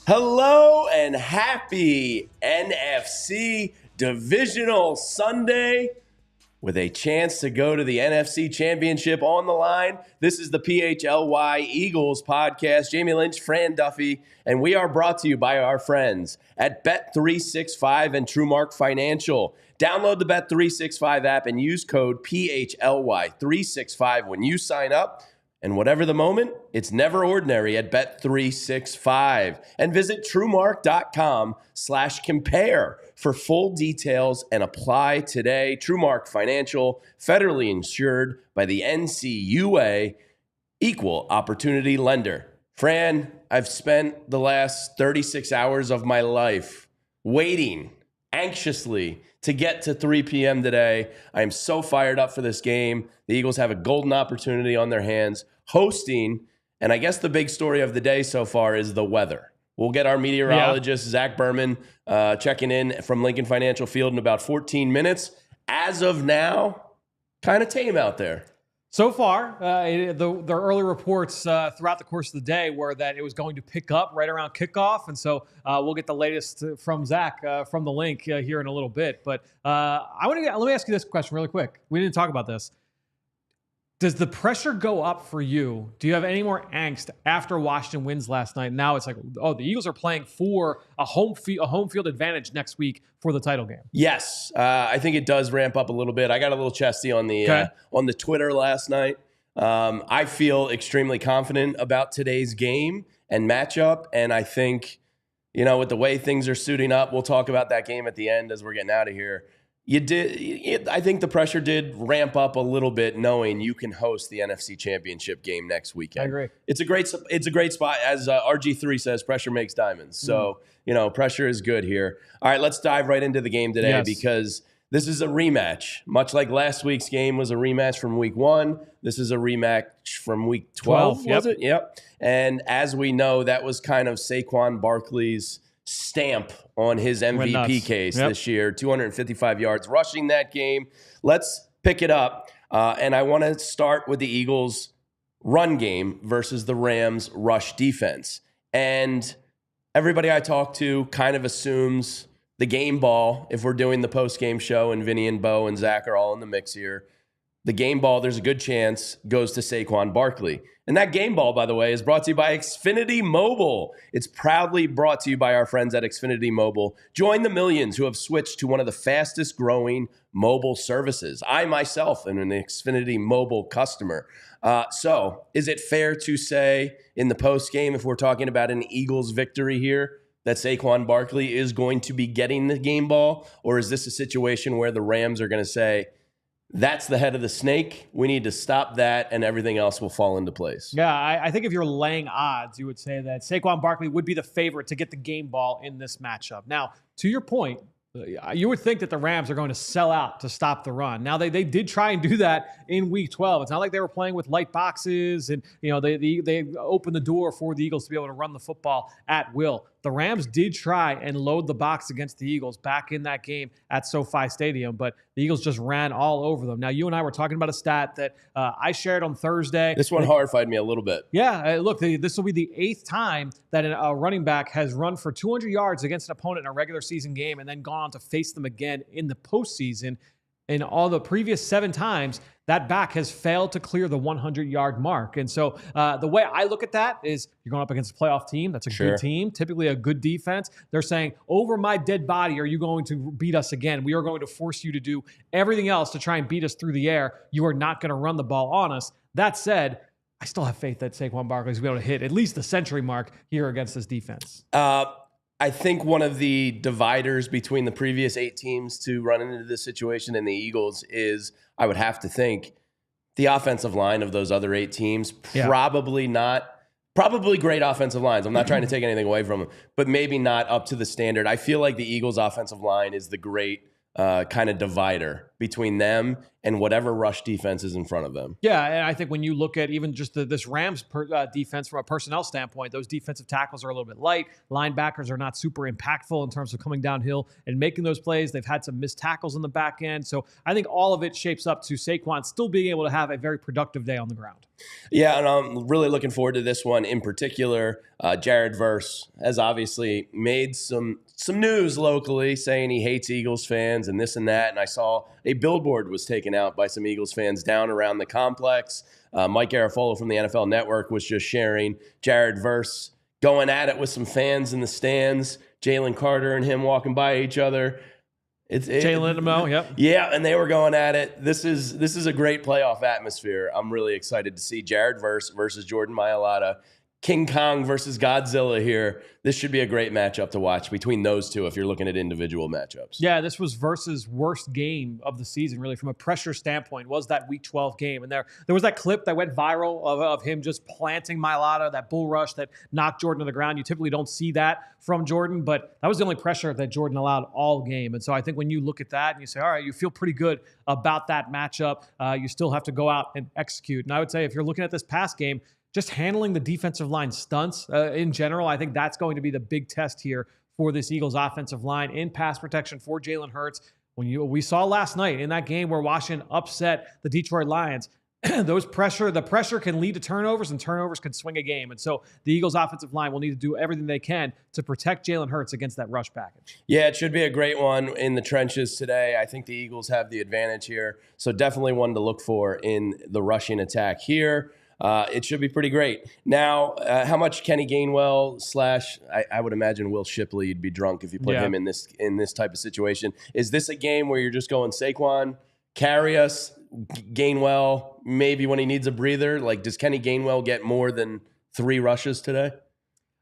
Hello and happy NFC Divisional Sunday with a chance to go to the NFC Championship on the line. This is the PHLY Eagles podcast. Jamie Lynch, Fran, Duffy, and we are brought to you by our friends at Bet365 and TrueMark Financial. Download the Bet365 app and use code PHLY365 when you sign up. And whatever the moment, it's never ordinary at Bet365. And visit TrueMark.com/compare for full details and apply today. TrueMark Financial, federally insured by the NCUA, equal opportunity lender. Fran, I've spent the last 36 hours of my life waiting anxiously to get to 3 p.m. today. I am so fired up for this game. The Eagles have a golden opportunity on their hands, hosting, and I guess the big story of the day so far is the weather. We'll get our meteorologist, Zack Baun, checking in from Lincoln Financial Field in about 14 minutes. As of now, kind of tame out there. So far, the early reports throughout the course of the day were that it was going to pick up right around kickoff, and so we'll get the latest from Zack from the LINC here in a little bit. But let me ask you this question really quick. We didn't talk about this. Does the pressure go up for you? Do you have any more angst after Washington wins last night? Now it's like, oh, the Eagles are playing for a home field advantage next week for the title game. Yes, I think it does ramp up a little bit. I got a little chesty on the Twitter last night. I feel extremely confident about today's game and matchup, and I think, with the way things are suiting up, we'll talk about that game at the end as we're getting out of here. I think the pressure did ramp up a little bit, knowing you can host the NFC Championship game next weekend. I agree. It's a great spot. As RG3 says, pressure makes diamonds. So, pressure is good here. All right, let's dive right into the game today because this is a rematch. Much like last week's game was a rematch from week 1, this is a rematch from week 12, was it? Yep. And as we know, that was kind of Saquon Barkley's stamp on his MVP case this year. 255 yards rushing that game. Let's pick it up. And I want to start with the Eagles' run game versus the Rams' rush defense. And everybody I talk to kind of assumes the game ball, if we're doing the post-game show and Vinny and Bo and Zach are all in the mix here, the game ball, there's a good chance, goes to Saquon Barkley. And that game ball, by the way, is brought to you by Xfinity Mobile. It's proudly brought to you by our friends at Xfinity Mobile. Join the millions who have switched to one of the fastest growing mobile services. I myself am an Xfinity Mobile customer. So is it fair to say in the postgame, if we're talking about an Eagles victory here, that Saquon Barkley is going to be getting the game ball? Or is this a situation where the Rams are going to say, that's the head of the snake, we need to stop that, and everything else will fall into place? Yeah, I think if you're laying odds, you would say that Saquon Barkley would be the favorite to get the game ball in this matchup. Now, to your point, you would think that the Rams are going to sell out to stop the run. Now, they did try and do that in Week 12. It's not like they were playing with light boxes and they opened the door for the Eagles to be able to run the football at will. The Rams did try and load the box against the Eagles back in that game at SoFi Stadium, but the Eagles just ran all over them. Now, you and I were talking about a stat that I shared on Thursday. This one horrified me a little bit. Yeah, look, this will be the 8th time that a running back has run for 200 yards against an opponent in a regular season game and then gone on to face them again in the postseason. In all the previous 7 times, that back has failed to clear the 100-yard mark. And so the way I look at that is you're going up against a playoff team. That's a good team, typically a good defense. They're saying, over my dead body, are you going to beat us again? We are going to force you to do everything else to try and beat us through the air. You are not going to run the ball on us. That said, I still have faith that Saquon Barkley is going to be able to hit at least the century mark here against this defense. I think one of the dividers between the previous 8 teams to run into this situation and the Eagles is, I would have to think, the offensive line of those other 8 teams. Probably great offensive lines. I'm not trying to take anything away from them, but maybe not up to the standard. I feel like the Eagles' offensive line is the great kind of divider between them and whatever rush defense is in front of them. Yeah, and I think when you look at even just this Rams defense from a personnel standpoint, those defensive tackles are a little bit light. Linebackers are not super impactful in terms of coming downhill and making those plays. They've had some missed tackles in the back end. So I think all of it shapes up to Saquon still being able to have a very productive day on the ground. Yeah, and I'm really looking forward to this one in particular. Jared Verse has obviously made some news locally saying he hates Eagles fans and this and that. And I saw a billboard was taken out by some Eagles fans down around the complex. Mike Garafolo from the NFL Network was just sharing Jared Verse going at it with some fans in the stands. Jalen Carter and him walking by each other. Jalen and Mo, yep. Yeah, and they were going at it. This is a great playoff atmosphere. I'm really excited to see Jared Verse versus Jordan Mailata. King Kong versus Godzilla here. This should be a great matchup to watch between those two if you're looking at individual matchups. Yeah, this was Verse's worst game of the season, really, from a pressure standpoint, was that Week 12 game. And there was that clip that went viral of him just planting Mailata, that bull rush that knocked Jordan to the ground. You typically don't see that from Jordan, but that was the only pressure that Jordan allowed all game. And so I think when you look at that and you say, all right, you feel pretty good about that matchup, you still have to go out and execute. And I would say if you're looking at this past game, just handling the defensive line stunts in general, I think that's going to be the big test here for this Eagles offensive line in pass protection for Jalen Hurts. We saw last night in that game where Washington upset the Detroit Lions, the pressure can lead to turnovers, and turnovers can swing a game. And so the Eagles offensive line will need to do everything they can to protect Jalen Hurts against that rush package. Yeah, it should be a great one in the trenches today. I think the Eagles have the advantage here. So definitely one to look for in the rushing attack here. It should be pretty great. Now, how much Kenny Gainwell / I would imagine Will Shipley, you'd be drunk if you put him in this type of situation. Is this a game where you're just going Saquon, carry us, Gainwell, maybe when he needs a breather? Like, does Kenny Gainwell get more than 3 rushes today?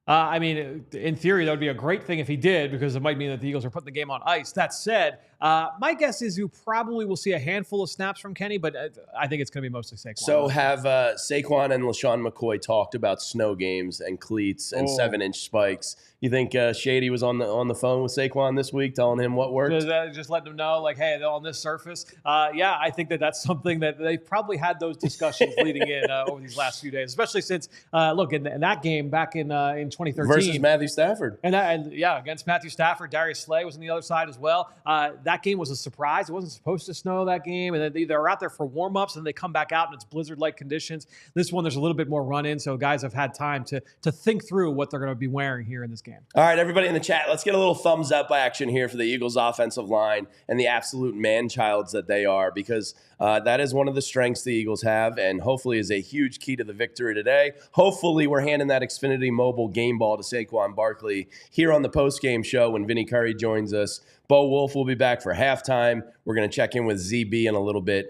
I mean, in theory, that would be a great thing if he did, because it might mean that the Eagles are putting the game on ice. That said, my guess is you probably will see a handful of snaps from Kenny, but I think it's going to be mostly Saquon. So have Saquon and LaShawn McCoy talked about snow games and cleats and 7-inch spikes. You think Shady was on the phone with Saquon this week telling him what worked? Just letting him know, like, hey, they're on this surface. Yeah, I think that's something that they've probably had those discussions leading in over these last few days, especially since, look, in that game back in 2013. Versus Matthew Stafford. And against Matthew Stafford, Darius Slay was on the other side as well. That game was a surprise. It wasn't supposed to snow that game. And then they're out there for warm-ups, and they come back out, and it's blizzard-like conditions. This one, there's a little bit more run-in, so guys have had time to think through what they're going to be wearing here in this game. All right, everybody in the chat, let's get a little thumbs up action here for the Eagles offensive line and the absolute man-childs that they are, because that is one of the strengths the Eagles have, and hopefully is a huge key to the victory today. Hopefully we're handing that Xfinity Mobile game ball to Saquon Barkley here on the post-game show when Vinny Curry joins us. Bo Wulf will be back for halftime. We're going to check in with ZB in a little bit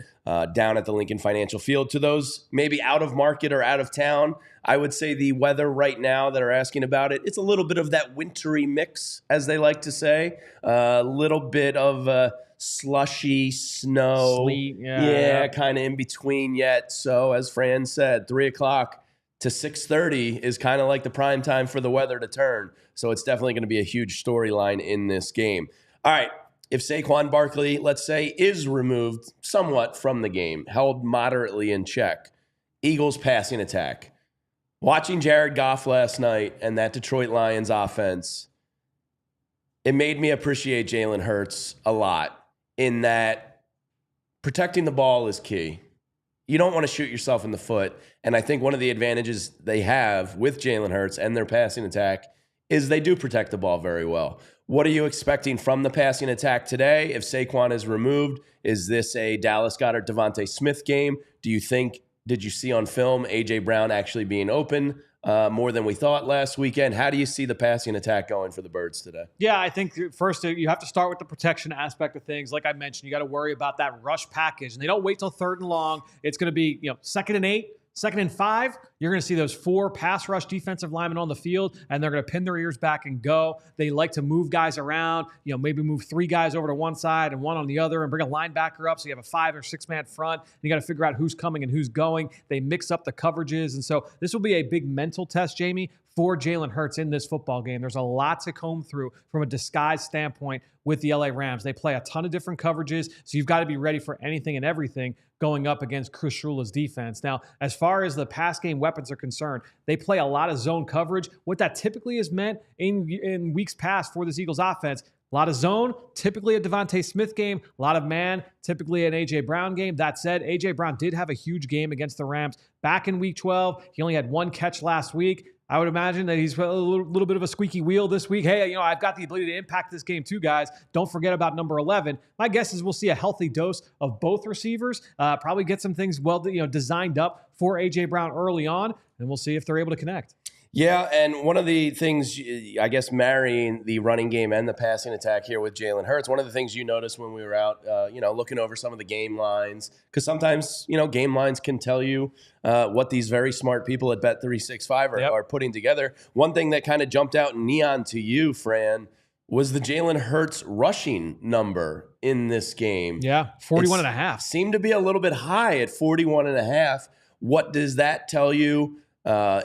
down at the Lincoln Financial Field. To those maybe out of market or out of town, I would say the weather right now that are asking about it, it's a little bit of that wintry mix, as they like to say. A little bit of slushy snow. Sleet, kind of in between yet. So as Fran said, 3 o'clock to 6:30 is kind of like the prime time for the weather to turn. So it's definitely going to be a huge storyline in this game. All right, if Saquon Barkley, let's say, is removed somewhat from the game, held moderately in check, Eagles passing attack. Watching Jared Goff last night and that Detroit Lions offense, it made me appreciate Jalen Hurts a lot in that protecting the ball is key. You don't want to shoot yourself in the foot. And I think one of the advantages they have with Jalen Hurts and their passing attack is they do protect the ball very well. What are you expecting from the passing attack today? If Saquon is removed, is this a Dallas Goedert, DeVonta Smith game? Did you see on film A.J. Brown actually being open more than we thought last weekend? How do you see the passing attack going for the Birds today? Yeah, I think first you have to start with the protection aspect of things. Like I mentioned, you got to worry about that rush package. And they don't wait till 3rd and long. It's going to be 2nd and 8. 2nd and 5, you're going to see those 4 pass rush defensive linemen on the field, and they're going to pin their ears back and go. They like to move guys around, maybe move 3 guys over to one side and 1 on the other and bring a linebacker up so you have a 5 or 6-man front. And you got to figure out who's coming and who's going. They mix up the coverages. And so this will be a big mental test, Jamie, for Jalen Hurts in this football game. There's a lot to comb through from a disguise standpoint with the LA Rams. They play a ton of different coverages, so you've got to be ready for anything and everything going up against Chris Shula's defense. Now, as far as the pass game weapons are concerned, they play a lot of zone coverage. What that typically has meant in weeks past for this Eagles offense, a lot of zone, typically a DeVonta Smith game. A lot of man, typically an A.J. Brown game. That said, A.J. Brown did have a huge game against the Rams back in Week 12. He only had one catch last week. I would imagine that he's a little bit of a squeaky wheel this week. Hey, I've got the ability to impact this game too, guys. Don't forget about number 11. My guess is we'll see a healthy dose of both receivers. Probably get some things designed up for A.J. Brown early on, and we'll see if they're able to connect. Yeah, and one of the things, I guess, marrying the running game and the passing attack here with Jalen Hurts, one of the things you noticed when we were out, looking over some of the game lines, because sometimes, game lines can tell you what these very smart people at Bet365 are putting together. One thing that kind of jumped out in neon to you, Fran, was the Jalen Hurts rushing number in this game. Yeah, 41.5. Seemed to be a little bit high at 41.5. What does that tell you?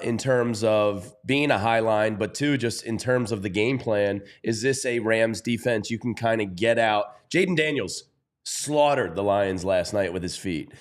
In terms of being a high line, but two, just in terms of the game plan, is this a Rams defense you can kind of get out? Jaden Daniels slaughtered the Lions last night with his feet,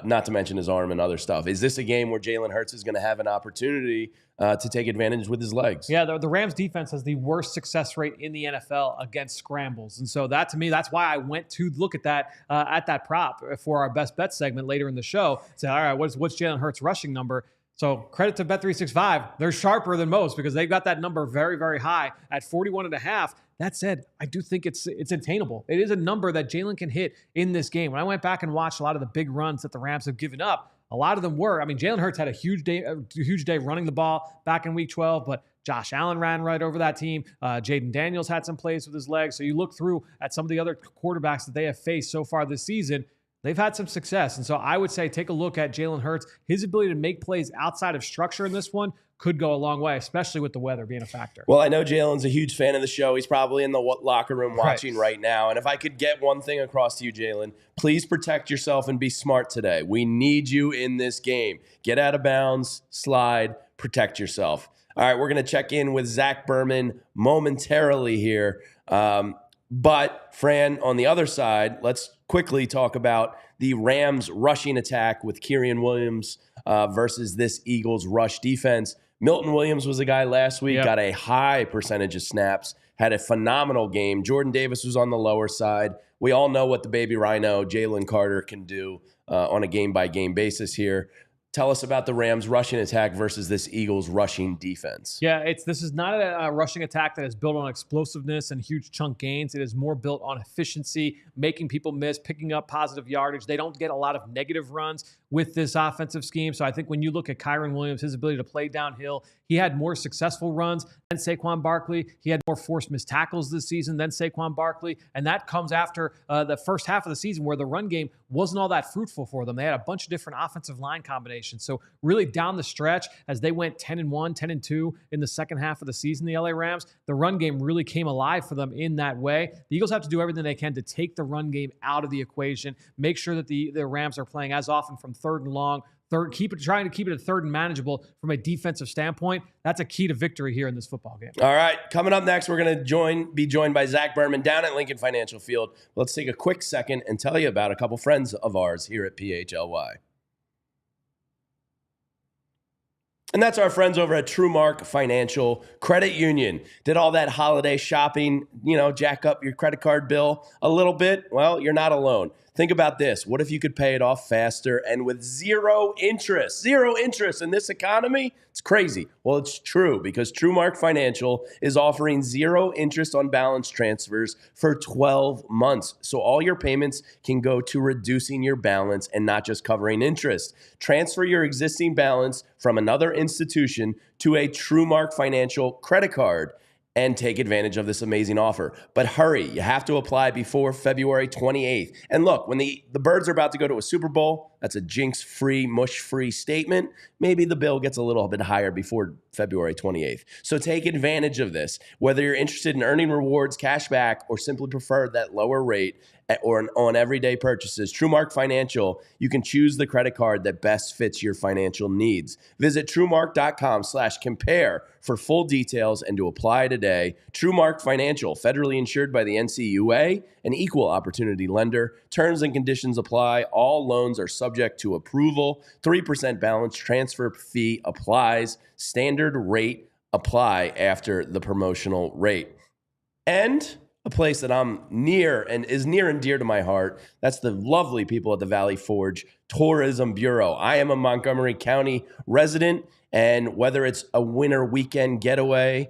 not to mention his arm and other stuff. Is this a game where Jalen Hurts is going to have an opportunity to take advantage with his legs? Yeah, the Rams defense has the worst success rate in the NFL against scrambles. And so that, to me, that's why I went to look at that prop for our best bet segment later in the show. Say, all right, what's Jalen Hurts' rushing number? So credit to Bet365. They're sharper than most because they've got that number very, very high at 41.5. That said, I do think it's attainable. It is a number that Jalen can hit in this game. When I went back and watched a lot of the big runs that the Rams have given up, a lot of them were. Jalen Hurts had a huge day running the ball back in Week 12, but Josh Allen ran right over that team. Jaden Daniels had some plays with his legs. So you look through at some of the other quarterbacks that they have faced so far this season, they've had some success. And so I would say take a look at Jalen Hurts. His ability to make plays outside of structure in this one could go a long way, especially with the weather being a factor. Well, I know Jalen's a huge fan of the show. He's probably in the locker room watching right now. And if I could get one thing across to you, Jalen, please protect yourself and be smart today. We need you in this game. Get out of bounds, slide, protect yourself. All right, we're going to check in with Zack Berman momentarily here. But, Fran, on the other side, let's quickly talk about the Rams rushing attack with Quinyon Williams versus this Eagles rush defense. Milton Williams was a guy last week, got a high percentage of snaps, had a phenomenal game. Jordan Davis was on the lower side. We all know what the baby rhino, Jalen Carter, can do on a game-by-game basis here. Tell us about the Rams rushing attack versus this Eagles rushing defense. Yeah, this is not a rushing attack that is built on explosiveness and huge chunk gains. It is more built on efficiency, making people miss, picking up positive yardage. They don't get a lot of negative runs with this offensive scheme. So I think when you look at Quinyon Williams, his ability to play downhill, he had more successful runs than Saquon Barkley. He had more forced missed tackles this season than Saquon Barkley. And that comes after the first half of the season where the run game wasn't all that fruitful for them. They had a bunch of different offensive line combinations. So really down the stretch, as they went 10-1, 10-2 in the second half of the season, the LA Rams, the run game really came alive for them in that way. The Eagles have to do everything they can to take the run game out of the equation, make sure that the Rams are playing as often from third and long, trying to keep it a third and manageable from a defensive standpoint. That's a key to victory here in this football game. All right, coming up next, we're going to be joined by Zack Berman down at Lincoln Financial Field. Let's take a quick second and tell you about a couple friends of ours here at PHLY. And that's our friends over at TrueMark Financial Credit Union. Did all that holiday shopping, jack up your credit card bill a little bit? Well, you're not alone. Think about this. What if you could pay it off faster and with zero interest? Zero interest in this economy? It's crazy. Well, it's true because TrueMark Financial is offering zero interest on balance transfers for 12 months. So all your payments can go to reducing your balance and not just covering interest. Transfer your existing balance from another institution to a TrueMark Financial credit card and take advantage of this amazing offer. But hurry, you have to apply before February 28th. And look, when the Birds are about to go to a Super Bowl, That's a jinx-free, mush-free statement. Maybe the bill gets a little bit higher before February 28th. So take advantage of this. Whether you're interested in earning rewards, cash back, or simply prefer that lower rate or on everyday purchases, TrueMark Financial, you can choose the credit card that best fits your financial needs. Visit TrueMark.com/compare for full details and to apply today. TrueMark Financial, federally insured by the NCUA, an equal opportunity lender. Terms and conditions apply. All loans are subject to approval. 3% balance transfer fee applies. Standard rate apply after the promotional rate. And a place that I'm near and dear to my heart, that's the lovely people at the Valley Forge Tourism Bureau. I am a Montgomery County resident, and whether it's a winter weekend getaway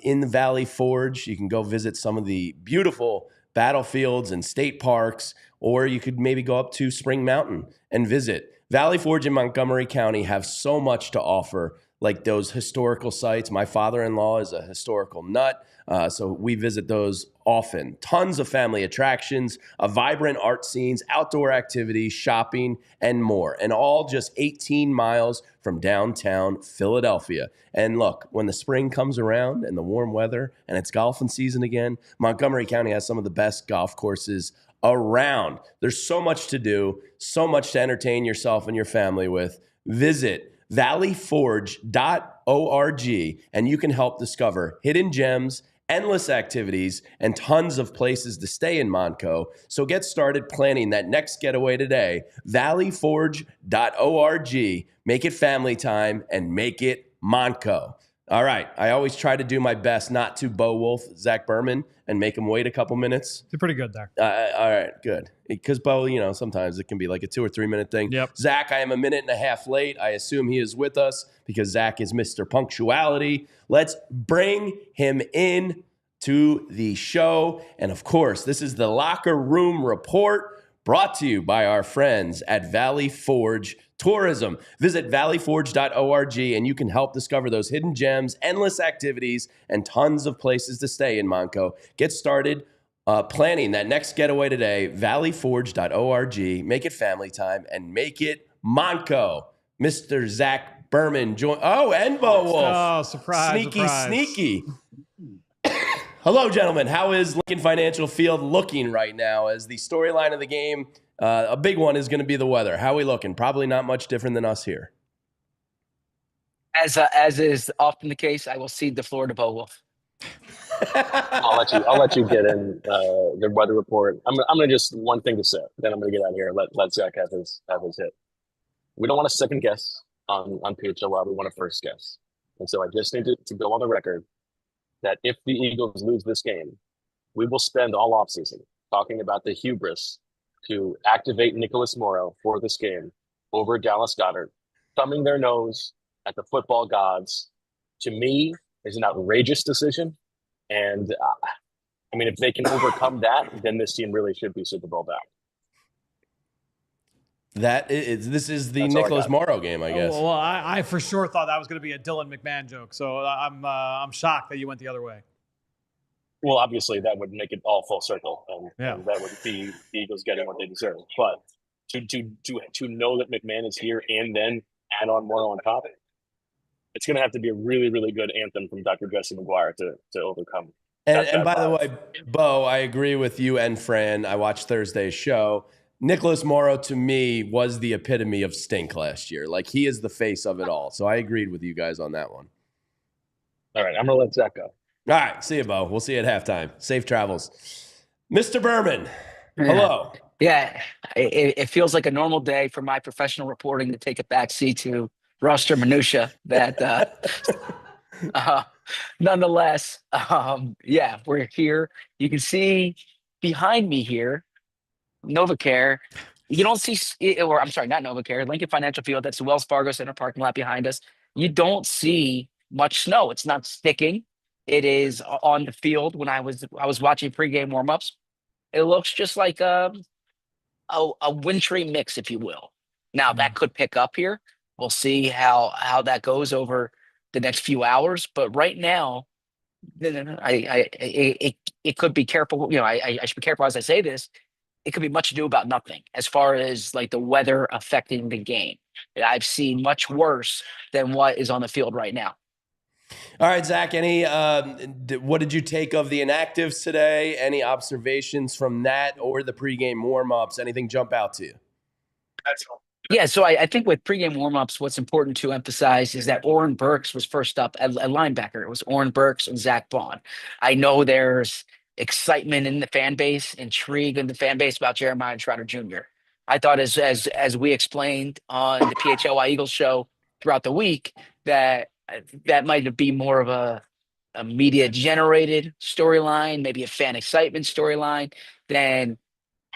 in the Valley Forge, you can go visit some of the beautiful battlefields and state parks, or you could maybe go up to Spring Mountain and visit. Valley Forge in Montgomery County have so much to offer, like those historical sites. My father-in-law is a historical nut, so we visit those often. Tons of family attractions, a vibrant art scenes, outdoor activities, shopping, and more. And all just 18 miles from downtown Philadelphia. And look, when the spring comes around and the warm weather and it's golfing season again, Montgomery County has some of the best golf courses around. There's so much to do, so much to entertain yourself and your family with. Visit valleyforge.org and you can help discover hidden gems, endless activities, and tons of places to stay in Montco. So get started planning that next getaway today. valleyforge.org. Make it family time and make it Montco. All right. I always try to do my best not to Wulf Zack Berman and make him wait a couple minutes. You're pretty good there. All right, good. Because Bo, sometimes it can be like a 2 or 3 minute thing. Yep. Zach, I am a minute and a half late. I assume he is with us because Zach is Mr. Punctuality. Let's bring him in to the show. And of course, this is the Locker Room Report brought to you by our friends at Valley Forge Tourism. Visit valleyforge.org and you can help discover those hidden gems, endless activities, and tons of places to stay in Montco. Get started planning that next getaway today. Valleyforge.org. Make it family time and make it Montco. Mr. Zack Berman join. Oh, and Bo Wulf. Oh, surprise! Sneaky. Hello, gentlemen. How is Lincoln Financial Field looking right now as the storyline of the game? A big one is going to be the weather. How are we looking? Probably not much different than us here. As is often the case, I will cede the floor to Bo Wulf. I'll let you get in the weather report. I'm gonna just one thing to say, then I'm gonna get out of here. Let Zach have his hit. We don't want to second guess on PHLY. We want to first guess, and so I just need to go on the record that if the Eagles lose this game, we will spend all offseason talking about the hubris to activate Nicholas Morrow for this game over Dallas Goedert, thumbing their nose at the football gods. To me, is an outrageous decision. And if they can overcome that, then this team really should be Super Bowl bound. This is the Nicholas Morrow game, I guess. Well, I for sure thought that was going to be a Dylan McMahon joke. So I'm shocked that you went the other way. Well, obviously that would make it all full circle, and that would be the Eagles getting what they deserve. But to know that McMahon is here and then add on Morrow on top, it's going to have to be a really, really good anthem from Dr. Jesse McGuire to overcome. And by the way, Bo, I agree with you and Fran. I watched Thursday's show. Nicholas Morrow, to me, was the epitome of stink last year. Like, he is the face of it all. So I agreed with you guys on that one. All right, I'm going to let Zach go. All right, see you, Bo. We'll see you at halftime. Safe travels. Mr. Berman, hello. Yeah, it feels like a normal day for my professional reporting to take a backseat to roster minutia. That, nonetheless, we're here. You can see behind me here, NovaCare. You don't see, or I'm sorry, not NovaCare, Lincoln Financial Field. That's the Wells Fargo Center parking lot behind us. You don't see much snow. It's not sticking. It is on the field. When I was watching pregame warmups, it looks just like a wintry mix, if you will. Now that could pick up here. We'll see how that goes over the next few hours. But right now, it could be careful. I should be careful as I say this. it could be much ado about nothing as far as like the weather affecting the game. I've seen much worse than what is on the field right now. All right, Zach, what did you take of the inactives today? Any observations from that or the pregame warm-ups? Anything jump out to you? Yeah, so I think with pregame warmups, what's important to emphasize is that Oren Burks was first up at linebacker. It was Oren Burks and Zack Baun. I know there's excitement in the fan base, intrigue in the fan base about Jeremiah Trotter Jr. I thought, as we explained on the PHLY Eagles show throughout the week, that might be more of a media generated storyline, maybe a fan excitement storyline, than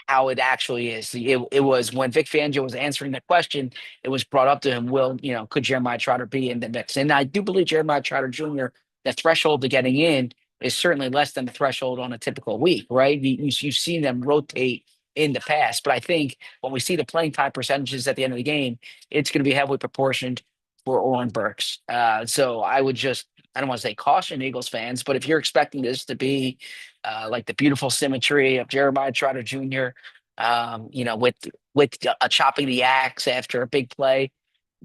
how it actually is. It was when Vic Fangio was answering the question, it was brought up to him, could Jeremiah Trotter be in the mix? And I do believe Jeremiah Trotter Jr., the threshold to getting in is certainly less than the threshold on a typical week, right? You've seen them rotate in the past, but I think when we see the playing time percentages at the end of the game, it's going to be heavily proportioned for Oren Burks. So I don't want to say caution Eagles fans, but if you're expecting this to be like the beautiful symmetry of Jeremiah Trotter Jr., with chopping the axe after a big play,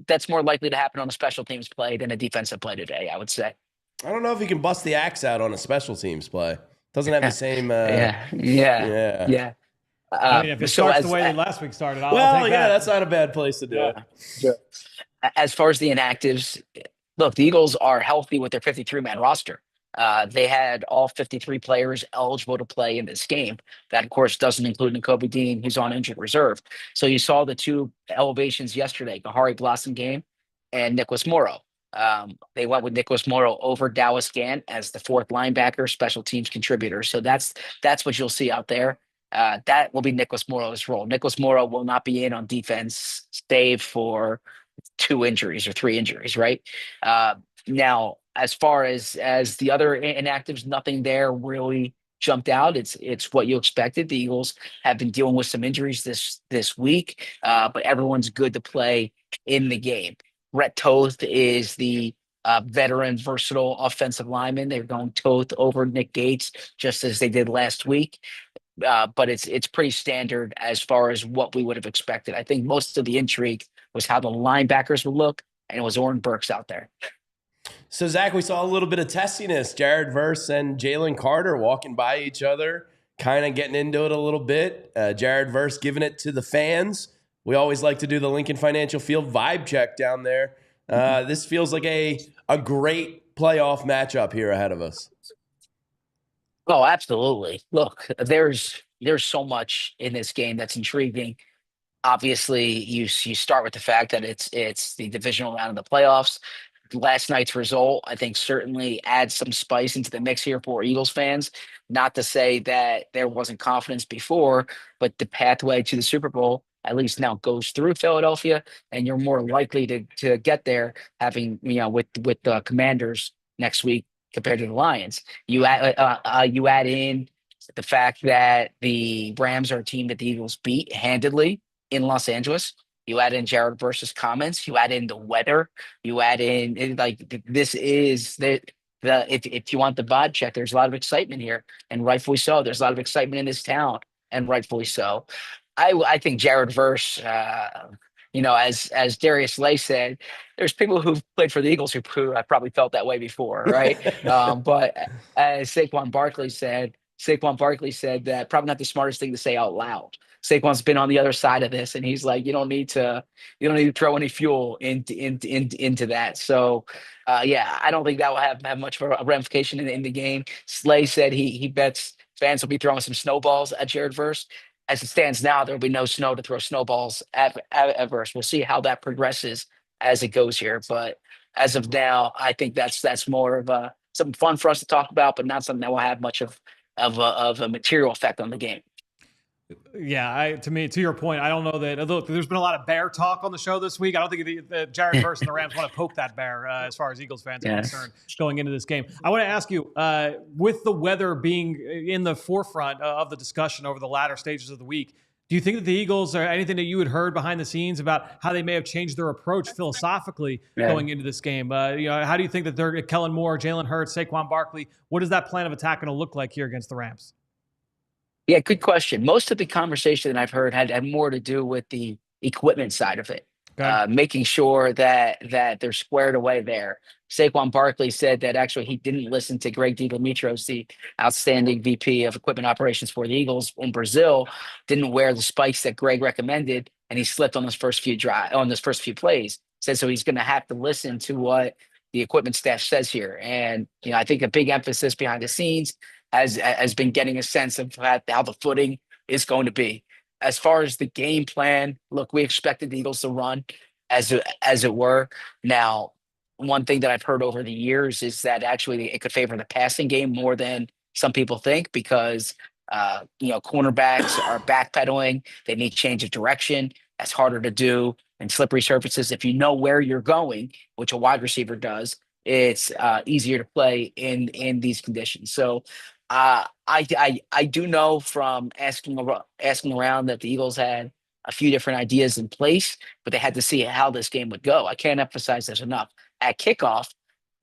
that's more likely to happen on a special teams play than a defensive play today, I would say. I don't know if you can bust the axe out on a special teams play. Doesn't have the same. Yeah. I mean, if it starts the way they last week started, I'll take that. That's not a bad place to do it. Sure. As far as the inactives, look, the Eagles are healthy with their 53-man roster. They had all 53 players eligible to play in this game. That, of course, doesn't include Nakobe Dean, who's on injured reserve. So you saw the two elevations yesterday, Gahari Blossom Game and Nicholas Morrow. They went with Nicholas Morrow over Dallas Gant as the fourth linebacker, special teams contributor. So that's what you'll see out there. That will be Nicholas Morrow's role. Nicholas Morrow will not be in on defense, save for 2 injuries or 3 injuries, right? Now, as far as the other inactives, nothing there really jumped out. It's what you expected. The Eagles have been dealing with some injuries this week, but everyone's good to play in the game. Rhett Toth is the veteran, versatile offensive lineman. They're going Toth over Nick Gates, just as they did last week. But it's pretty standard as far as what we would have expected. I think most of the intrigue was how the linebackers would look, and it was Oren Burks out there. So, Zach, we saw a little bit of testiness. Jared Verse and Jalen Carter walking by each other, kind of getting into it a little bit. Jared Verse giving it to the fans. We always like to do the Lincoln Financial Field vibe check down there. This feels like a great playoff matchup here ahead of us. Oh, absolutely. Look, there's so much in this game that's intriguing. Obviously, you start with the fact that it's the divisional round of the playoffs. Last night's result, I think, certainly adds some spice into the mix here for Eagles fans. Not to say that there wasn't confidence before, but the pathway to the Super Bowl at least now goes through Philadelphia, and you're more likely to get there having, with the Commanders next week compared to the Lions. You add in the fact that the Rams are a team that the Eagles beat handedly in Los Angeles. You add in Jared Verse's comments. You add in the weather. You add in this is if you want the vibe check, there's a lot of excitement here, and rightfully so. There's a lot of excitement in this town, and rightfully so. I think Jared Verse, as Darius Slay said, there's people who've played for the Eagles who have probably felt that way before, right? But as Saquon Barkley said that probably not the smartest thing to say out loud. Saquon's been on the other side of this, and he's like, you don't need to throw any fuel into that. So, I don't think that will have much of a ramification in the game. Slay said he bets fans will be throwing some snowballs at Jared Verse. As it stands now, there will be no snow to throw snowballs at Verse. We'll see how that progresses as it goes here. But as of now, I think that's more of something fun for us to talk about, but not something that will have much of a material effect on the game. Yeah, to your point, I don't know that. Look, there's been a lot of bear talk on the show this week. I don't think the Jared Verse and the Rams want to poke that bear as far as Eagles fans are concerned going into this game. I want to ask you, with the weather being in the forefront of the discussion over the latter stages of the week, do you think that the Eagles, or anything that you had heard behind the scenes about how they may have changed their approach philosophically going into this game? How do you think that they're Kellen Moore, Jalen Hurts, Saquon Barkley? What is that plan of attack going to look like here against the Rams? Yeah, good question. Most of the conversation that I've heard had more to do with the equipment side of it, Okay. making sure that they're squared away there. Saquon Barkley said that actually he didn't listen to Greg DiDimitros, the outstanding VP of equipment operations for the Eagles in Brazil, didn't wear the spikes that Greg recommended, and he slipped on those first few plays. Said so he's going to have to listen to what the equipment staff says here, and I think a big emphasis behind the scenes has been getting a sense of how the footing is going to be. As far as the game plan, look, we expected the Eagles to run as it were. Now, one thing that I've heard over the years is that actually it could favor the passing game more than some people think because cornerbacks are backpedaling. They need change of direction. That's harder to do and slippery surfaces. If you know where you're going, which a wide receiver does, it's easier to play in these conditions. So I do know from asking around that the Eagles had a few different ideas in place, but they had to see how this game would go. I can't emphasize this enough. At kickoff,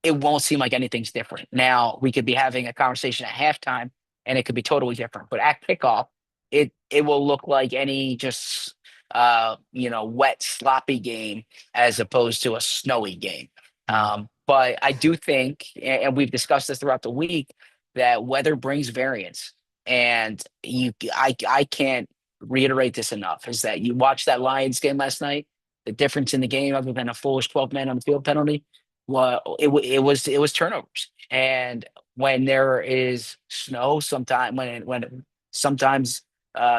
it won't seem like anything's different. Now we could be having a conversation at halftime, and it could be totally different. But at kickoff, it will look like any just wet, sloppy game as opposed to a snowy game. But I do think, and we've discussed this throughout the week, that weather brings variance. And I can't reiterate this enough, is that you watched that Lions game last night, the difference in the game other than a foolish 12-man on the field penalty, well, it was turnovers. And when there is snow, sometimes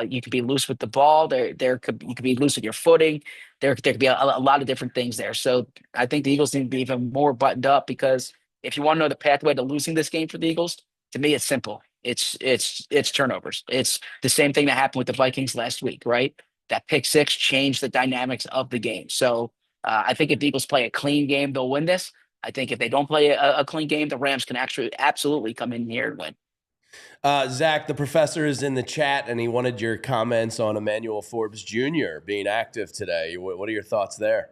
you could be loose with the ball. You could be loose with your footing. There could be a lot of different things there. So I think the Eagles need to be even more buttoned up, because if you want to know the pathway to losing this game for the Eagles, to me, it's simple. It's turnovers. It's the same thing that happened with the Vikings last week, right? That pick six changed the dynamics of the game. So I think if the Eagles play a clean game, they'll win this. I think if they don't play a clean game, the Rams can actually absolutely come in here and win. Zach, the professor is in the chat, and he wanted your comments on Emanuel Forbes Jr. being active today. What are your thoughts there?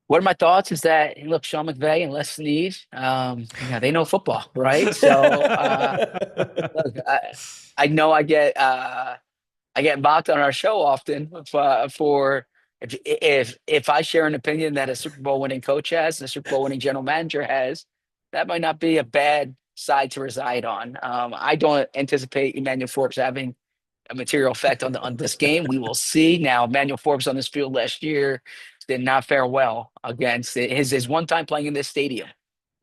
What are my thoughts is that, look, Sean McVay and Les Snead, they know football, right? So look, I know I get mocked on our show often for if I share an opinion that a Super Bowl winning coach has and a Super Bowl winning general manager has, that might not be a bad side to reside on. I don't anticipate Emanuel Forbes having a material effect on this game. We will see. Now, Emanuel Forbes on this field last year did not fare well against his one time playing in this stadium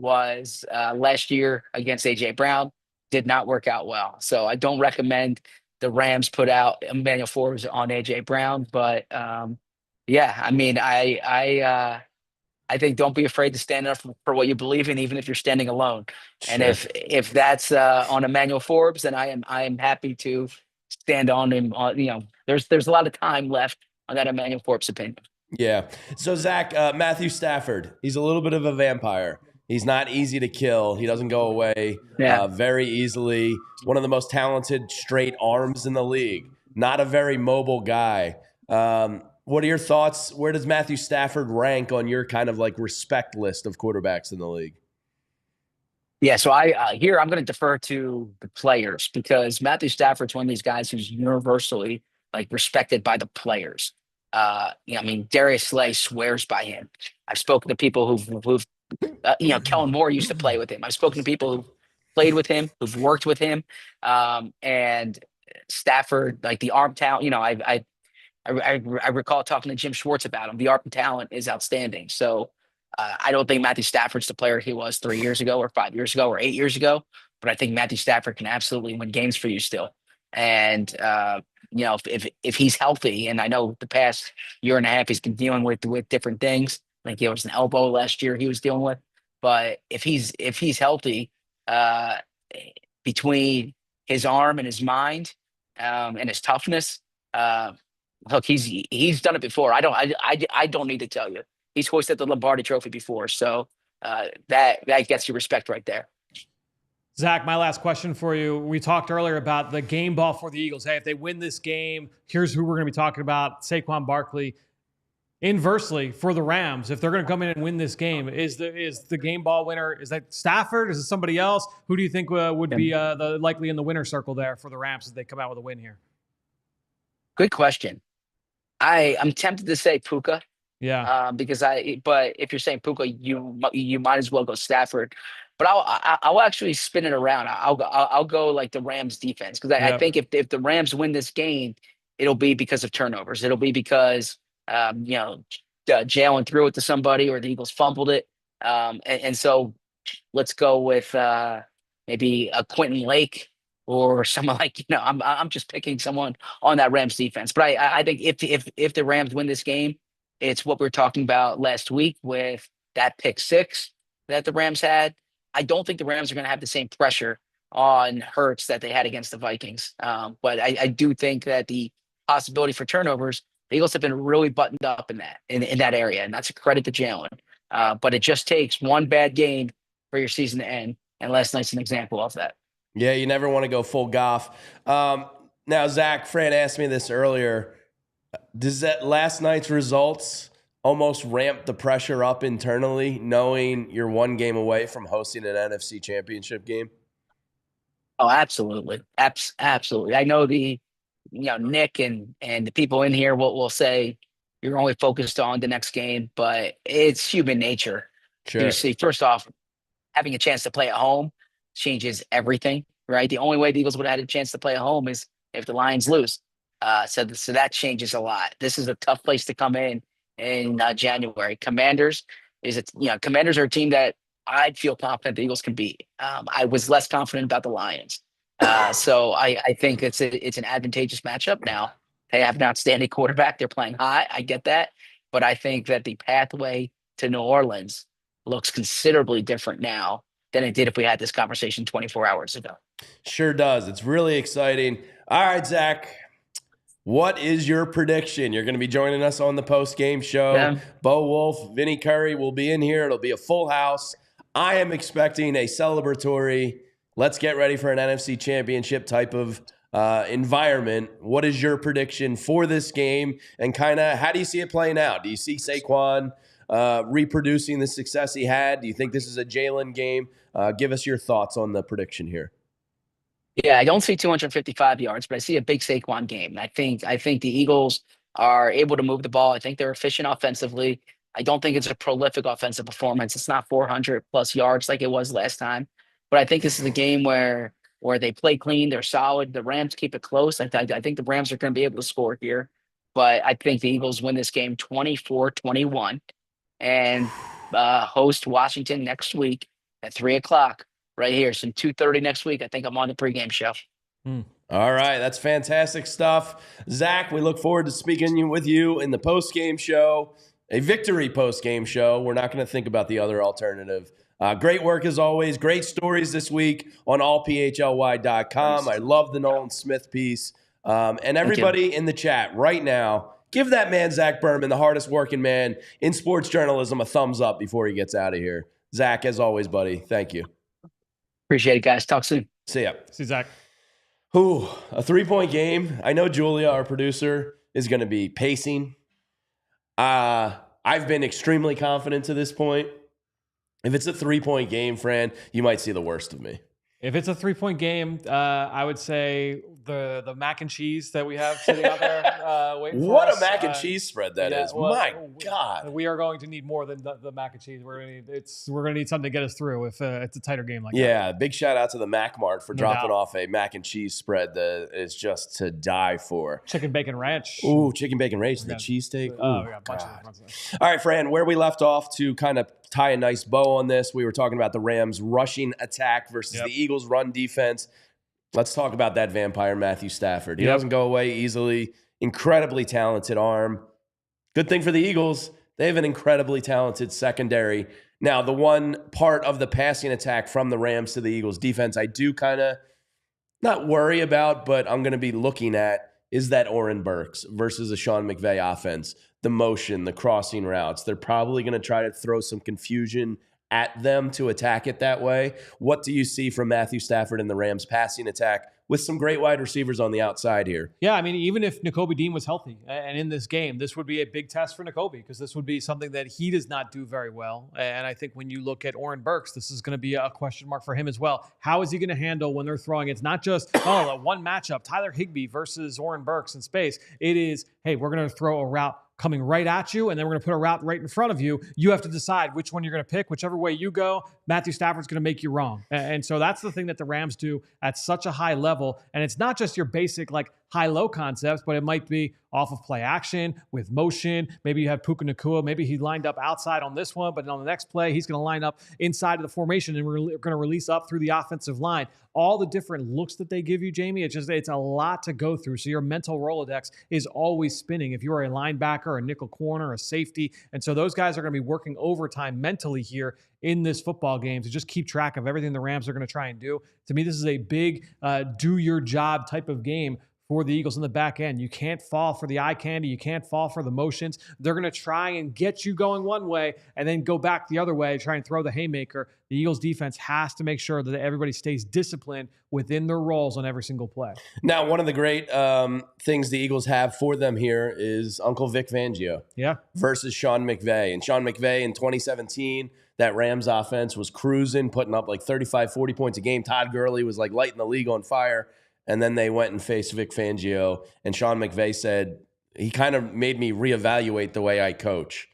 was last year against AJ Brown. Did not work out well. So I don't recommend the Rams put out Emanuel Forbes on AJ Brown. But yeah, I mean, I think don't be afraid to stand up for what you believe in, even if you're standing alone. Sure. And if that's on Emanuel Forbes, then I am happy to stand on him. There's a lot of time left on that Emanuel Forbes opinion. Yeah. So Zach, Matthew Stafford, he's a little bit of a vampire. He's not easy to kill. He doesn't go away very easily. One of the most talented straight arms in the league. Not a very mobile guy. What are your thoughts? Where does Matthew Stafford rank on your kind of like respect list of quarterbacks in the league? Yeah, so I'm going to defer to the players, because Matthew Stafford's one of these guys who's universally like respected by the players. Darius Slay swears by him. I've spoken to people who've Kellen Moore used to play with him. I've spoken to people who've played with him, who've worked with him, and Stafford, like the arm talent. I recall talking to Jim Schwartz about him. The arm talent is outstanding. So I don't think Matthew Stafford's the player he was 3 years ago or 5 years ago or 8 years ago, but I think Matthew Stafford can absolutely win games for you still. And if he's healthy, and I know the past year and a half he's been dealing with different things. I think it was an elbow last year he was dealing with. But if he's healthy, between his arm and his mind, and his toughness, look, he's done it before. I don't need to tell you. He's hoisted the Lombardi Trophy before, so that gets you respect right there. Zach, my last question for you. We talked earlier about the game ball for the Eagles. Hey, if they win this game, here's who we're going to be talking about, Saquon Barkley. inversely for the Rams, if they're going to come in and win this game, is the game ball winner, is that Stafford? Is it somebody else? Who do you think would be the likely in the winner circle there for the Rams as they come out with a win here? Good question. I'm tempted to say Puka. Yeah. But if you're saying Puka, you might as well go Stafford. But I'll actually spin it around. I'll go like the Rams defense, because I think if the Rams win this game, it'll be because of turnovers. It'll be because Jalen threw it to somebody or the Eagles fumbled it. And so let's go with maybe a Quinton Lake or someone like, I'm just picking someone on that Rams defense. But I think if the Rams win this game, it's what we were talking about last week with that pick 6 that the Rams had. I don't think the Rams are going to have the same pressure on Hurts that they had against the Vikings. But I do think that the possibility for turnovers, the Eagles have been really buttoned up in that area, and that's a credit to Jalen. But it just takes one bad game for your season to end, and last night's an example of that. Yeah, you never want to go full Goff. Now, Zach, Fran asked me this earlier. Does that last night's results almost ramp the pressure up internally, knowing you're one game away from hosting an NFC Championship game? Oh, absolutely. Absolutely. I know Nick and the people in here will say you're only focused on the next game, but it's human nature. Sure. You see, first off, having a chance to play at home changes everything, right? The only way the Eagles would have had a chance to play at home is if the Lions lose. So that changes a lot. This is a tough place to come in January. Commanders are a team that I feel confident the Eagles can beat. I was less confident about the Lions. So I think it's an advantageous matchup now. They have an outstanding quarterback. They're playing high. I get that. But I think that the pathway to New Orleans looks considerably different now than it did if we had this conversation 24 hours ago. Sure does. It's really exciting. All right, Zach, what is your prediction? You're going to be joining us on the post-game show. Yeah. Bo Wulf, Vinny Curry will be in here. It'll be a full house. I am expecting a celebratory, let's get ready for an NFC Championship type of environment. What is your prediction for this game? And kind of how do you see it playing out? Do you see Saquon reproducing the success he had? Do you think this is a Jalen game? Give us your thoughts on the prediction here. Yeah, I don't see 255 yards, but I see a big Saquon game. I think the Eagles are able to move the ball. I think they're efficient offensively. I don't think it's a prolific offensive performance. It's not 400 plus yards like it was last time. But I think this is a game where they play clean, they're solid. The Rams keep it close. I think the Rams are going to be able to score here. But I think the Eagles win this game 24-21 and host Washington next week at 3:00 right here. So 2:30 next week, I think I'm on the pregame show. All right, that's fantastic stuff. Zach, we look forward to speaking with you in the post-game show, a victory post-game show. We're not going to think about the other alternative. Great work as always. Great stories this week on allphly.com. I love the Nolan Smith piece. And everybody in the chat right now, give that man, Zack Berman, the hardest working man in sports journalism, a thumbs up before he gets out of here. Zach, as always, buddy, thank you. Appreciate it, guys. Talk soon. See ya. See Zach. Ooh, a 3-point game. I know Julia, our producer, is going to be pacing. I've been extremely confident to this point. If it's a 3-point game, Fran, you might see the worst of me. If it's a 3-point game, I would say the mac and cheese that we have sitting out there waiting for us. What a mac and cheese spread that is. Well, my God. We are going to need more than the mac and cheese. We're going to need something to get us through if it's a tighter game like that. Yeah, big shout out to the Mac Mart for dropping off a mac and cheese spread that is just to die for. Chicken bacon ranch. Ooh, chicken bacon ranch, the cheesesteak. Oh, yeah, bunch of all right, Fran, where we left off to kind of tie a nice bow on this, we were talking about the Rams' rushing attack versus the Eagles' run defense. Let's talk about that vampire, Matthew Stafford. He doesn't go away easily. Incredibly talented arm. Good thing for the Eagles, they have an incredibly talented secondary. Now, the one part of the passing attack from the Rams to the Eagles' defense I do kind of not worry about, but I'm going to be looking at is that Oren Burks versus a Sean McVay offense. The motion, the crossing routes. They're probably going to try to throw some confusion at them to attack it that way. What do you see from Matthew Stafford and the Rams passing attack with some great wide receivers on the outside here. Yeah, I mean, even if Nakobe Dean was healthy and in this game, this would be a big test for Nakobe because this would be something that he does not do very well. And I think when you look at Oren Burks, this is going to be a question mark for him as well. How is he going to handle when they're throwing? It's not just, one matchup, Tyler Higbee versus Oren Burks in space. It is, hey, we're going to throw a route coming right at you, and then we're going to put a route right in front of you. You have to decide which one you're going to pick. Whichever way you go, Matthew Stafford's going to make you wrong. And so that's the thing that the Rams do at such a high level. And it's not just your basic like high-low concepts, but it might be off of play action with motion. Maybe you have Puka Nacua. Maybe he lined up outside on this one, but on the next play, he's going to line up inside of the formation and we're going to release up through the offensive line. All the different looks that they give you, Jamie, it's a lot to go through. So your mental Rolodex is always spinning if you're a linebacker, a nickel corner, a safety. And so those guys are going to be working overtime mentally here in this football game to just keep track of everything the Rams are going to try and do. To me, this is a big do your job type of game for the Eagles in the back end. You can't fall for the eye candy. You can't fall for the motions. They're going to try and get you going one way and then go back the other way, try and throw the haymaker. The Eagles defense has to make sure that everybody stays disciplined within their roles on every single play. Now, one of the great things the Eagles have for them here is Uncle Vic Fangio versus Sean McVay. And Sean McVay in 2017, that Rams offense was cruising, putting up like 35, 40 points a game. Todd Gurley was like lighting the league on fire. And then they went and faced Vic Fangio. And Sean McVay said, he kind of made me reevaluate the way I coach.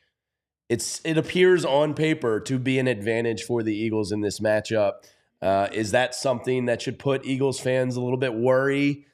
It appears on paper to be an advantage for the Eagles in this matchup. Is that something that should put Eagles fans a little bit worries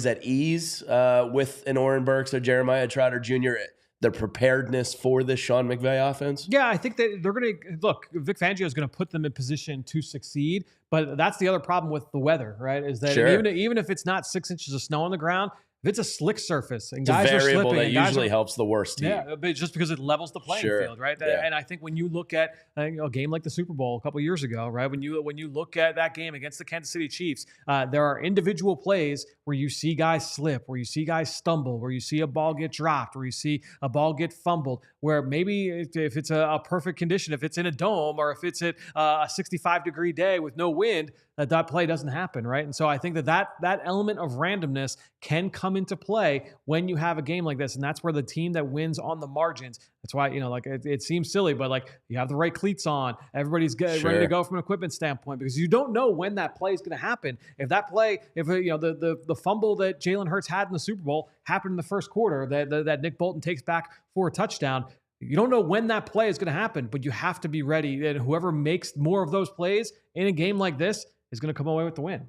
at ease with an Oren Burks or Jeremiah Trotter Jr., the preparedness for this Sean McVay offense? Yeah, I think that they're going to look. Vic Fangio is going to put them in position to succeed, but that's the other problem with the weather, right? Is that even if it's not 6 inches of snow on the ground, if it's a slick surface and guys are slipping, it's a variable that usually helps the worst team. Yeah, but just because it levels the playing field, right? Yeah. And I think when you look at a game like the Super Bowl a couple of years ago, right? When you look at that game against the Kansas City Chiefs, there are individual plays where you see guys slip, where you see guys stumble, where you see a ball get dropped, where you see a ball get fumbled, where maybe if it's a perfect condition, if it's in a dome or if it's at a 65-degree day with no wind, that play doesn't happen, right? And so I think that element of randomness can come into play when you have a game like this, and that's where the team that wins on the margins. That's why it seems silly, but you have the right cleats on, everybody's ready to go from an equipment standpoint, because you don't know when that play is going to happen. If that play, the fumble that Jalen Hurts had in the Super Bowl happened in the first quarter, that Nick Bolton takes back for a touchdown. You don't know when that play is going to happen, but you have to be ready. And whoever makes more of those plays in a game like this is going to come away with the win.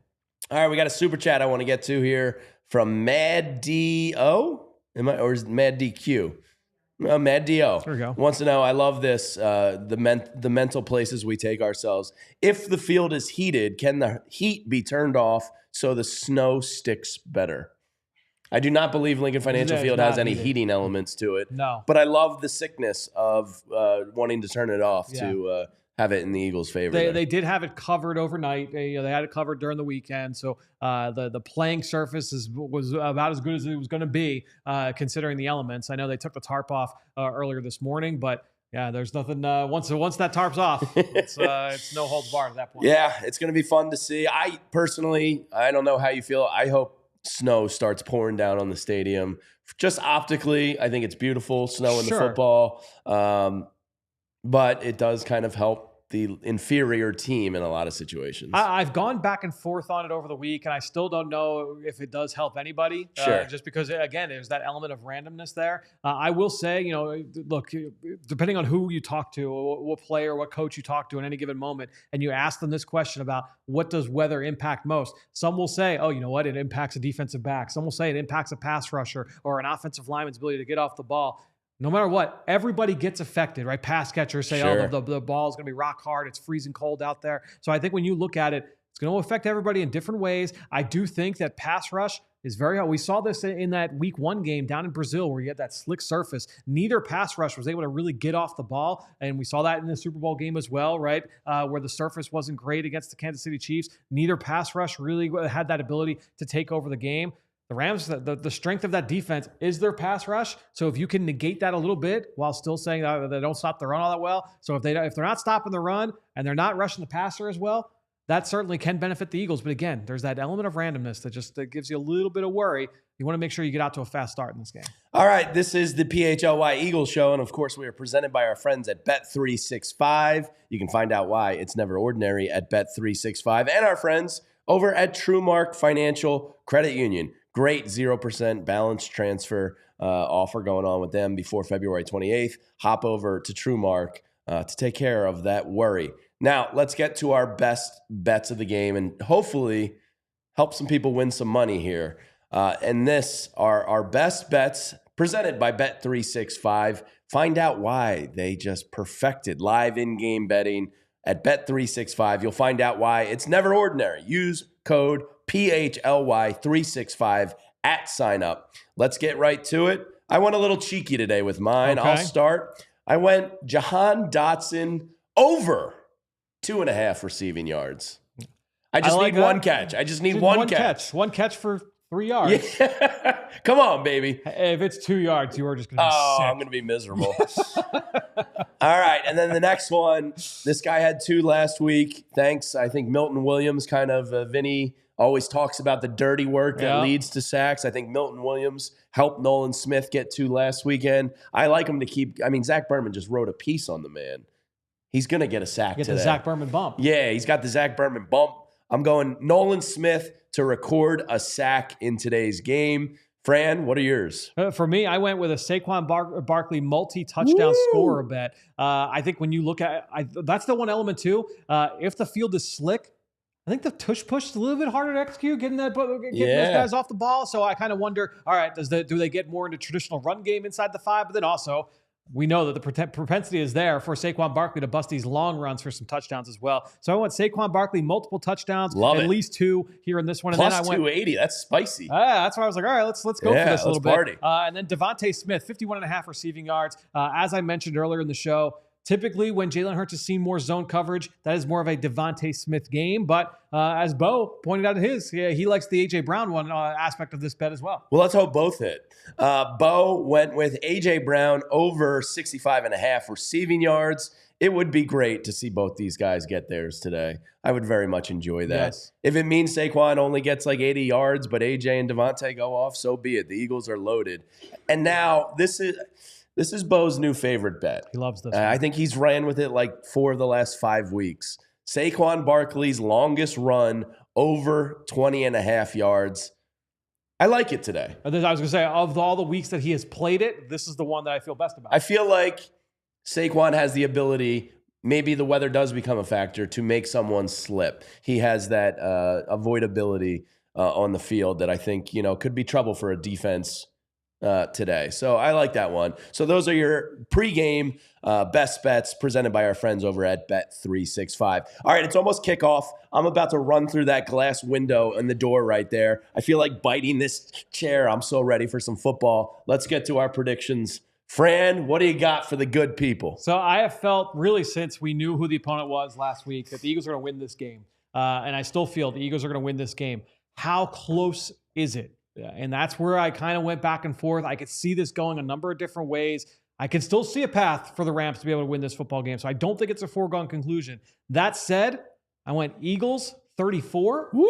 All right, we got a super chat I want to get to here from Mad D.O. Or is it Mad DQ? Mad D.O. There we go. Wants to know, I love this, the mental places we take ourselves. If the field is heated, can the heat be turned off so the snow sticks better? I do not believe Lincoln Financial Field has any heating elements to it. No. But I love the sickness of wanting to turn it off to have it in the Eagles' favor. They did have it covered overnight. They had it covered during the weekend. So the playing surface was about as good as it was going to be, considering the elements. I know they took the tarp off earlier this morning, but yeah, there's nothing. Once that tarp's off, it's no holds barred at that point. Yeah, it's going to be fun to see. I don't know how you feel. I hope snow starts pouring down on the stadium. Just optically, I think it's beautiful, snow in the football. But it does kind of help the inferior team in a lot of situations. I've gone back and forth on it over the week, and I still don't know if it does help anybody. Just because, again, there's that element of randomness there. I will say, look, depending on who you talk to, what player, what coach you talk to in any given moment, and you ask them this question about what does weather impact most, some will say, oh, you know what, it impacts a defensive back. Some will say it impacts a pass rusher or an offensive lineman's ability to get off the ball. No matter what, everybody gets affected, right? Pass catchers say, the ball is going to be rock hard. It's freezing cold out there. So I think when you look at it, it's going to affect everybody in different ways. I do think that pass rush is very hard. We saw this in that week 1 game down in Brazil where you had that slick surface. Neither pass rush was able to really get off the ball. And we saw that in the Super Bowl game as well, right? Where the surface wasn't great against the Kansas City Chiefs. Neither pass rush really had that ability to take over the game. The Rams, the strength of that defense is their pass rush. So if you can negate that a little bit while still saying that they don't stop the run all that well. So if they're not stopping the run and they're not rushing the passer as well, that certainly can benefit the Eagles. But again, there's that element of randomness that gives you a little bit of worry. You want to make sure you get out to a fast start in this game. All right, this is the PHLY Eagles show, and of course, we are presented by our friends at Bet365. You can find out why it's never ordinary at Bet365, and our friends over at TrueMark Financial Credit Union. Great 0% balance transfer offer going on with them before February 28th. Hop over to TrueMark to take care of that worry. Now, let's get to our best bets of the game and hopefully help some people win some money here. And this are our best bets presented by Bet365. Find out why they just perfected live in-game betting at Bet365. You'll find out why it's never ordinary. Use code PHLY365 at sign up. Let's get right to it. I went a little cheeky today with mine. Okay. I'll start. I went Jahan Dotson over 2.5 receiving yards. I just need one catch. I just need one catch. One catch for 3 yards. Yeah. Come on, baby. If it's 2 yards, you are just going to be sick. I'm going to be miserable. All right. And then the next one, this guy had 2 last week. Thanks. I think Milton Williams kind of, Vinny always talks about the dirty work that leads to sacks. I think Milton Williams helped Nolan Smith get 2 last weekend. I like him to keep, Zack Berman just wrote a piece on the man. He's going to get a sack today. Get the Zack Berman bump. Yeah, he's got the Zack Berman bump. I'm going Nolan Smith to record a sack in today's game. Fran, what are yours? For me, I went with a Saquon Barkley multi-touchdown scorer bet. I think when you look at that's the one element too. If the field is slick, I think the tush push is a little bit harder to execute, getting those guys off the ball. So I kind of wonder, all right, do they get more into traditional run game inside the 5? But then also, we know that the propensity is there for Saquon Barkley to bust these long runs for some touchdowns as well. So I went Saquon Barkley, multiple touchdowns, at least 2 here in this one. Plus and then I went 280. That's spicy. That's why I was like, all right, let's go for this a little party. bit. And then DeVonta Smith, 51.5 receiving yards. As I mentioned earlier in the show, typically when Jalen Hurts has seen more zone coverage, that is more of a DeVonta Smith game. But as Bo pointed out he likes the A.J. Brown one aspect of this bet as well. Well, let's hope both hit. Bo went with A.J. Brown over 65.5 receiving yards. It would be great to see both these guys get theirs today. I would very much enjoy that. Yes. If it means Saquon only gets like 80 yards, but A.J. and DeVonta go off, so be it. The Eagles are loaded. And now this is Bo's new favorite bet. He loves this. I think he's ran with it like 4 of the last 5 weeks. Saquon Barkley's longest run over 20.5 yards. I like it today. I was going to say, of all the weeks that he has played it, this is the one that I feel best about. I feel like Saquon has the ability, maybe the weather does become a factor, to make someone slip. He has that avoidability on the field that I think could be trouble for a defense today. So I like that one. So those are your pregame best bets presented by our friends over at Bet365. All right, it's almost kickoff. I'm about to run through that glass window in the door right there. I feel like biting this chair. I'm so ready for some football. Let's get to our predictions. Fran, what do you got for the good people? So I have felt really since we knew who the opponent was last week that the Eagles are going to win this game. And I still feel the Eagles are going to win this game. How close is it? And that's where I kind of went back and forth. I could see this going a number of different ways. I can still see a path for the Rams to be able to win this football game. So I don't think it's a foregone conclusion. That said, I went Eagles 34. Woo!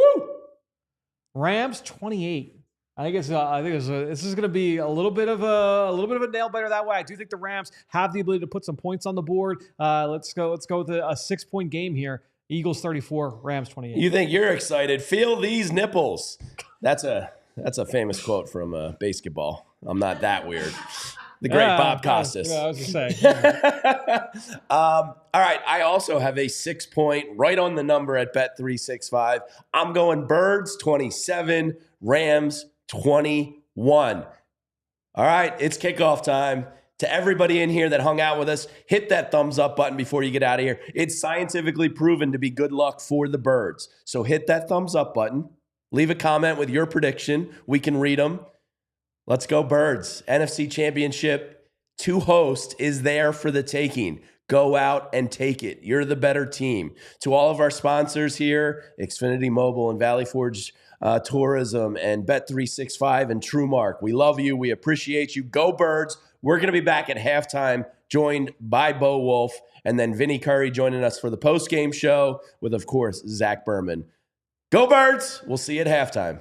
Rams 28. I think this is going to be a little bit of a nail biter that way. I do think the Rams have the ability to put some points on the board. Let's go with a 6-point game here. Eagles 34, Rams 28. You think you're excited? Feel these nipples. That's a famous quote from basketball. I'm not that weird. The great Bob Costas. I was going to say. All right. I also have a 6-point right on the number at Bet365. I'm going Birds 27, Rams 21. All right. It's kickoff time. To everybody in here that hung out with us, hit that thumbs up button before you get out of here. It's scientifically proven to be good luck for the Birds. So hit that thumbs up button. Leave a comment with your prediction. We can read them. Let's go Birds. NFC Championship to host is there for the taking. Go out and take it. You're the better team. To all of our sponsors here, Xfinity Mobile and Valley Forge Tourism and Bet365 and TrueMark. We love you. We appreciate you. Go Birds. We're going to be back at halftime joined by Bo Wulf, and then Vinny Curry joining us for the post-game show with, of course, Zach Berman. Go Birds! We'll see you at halftime.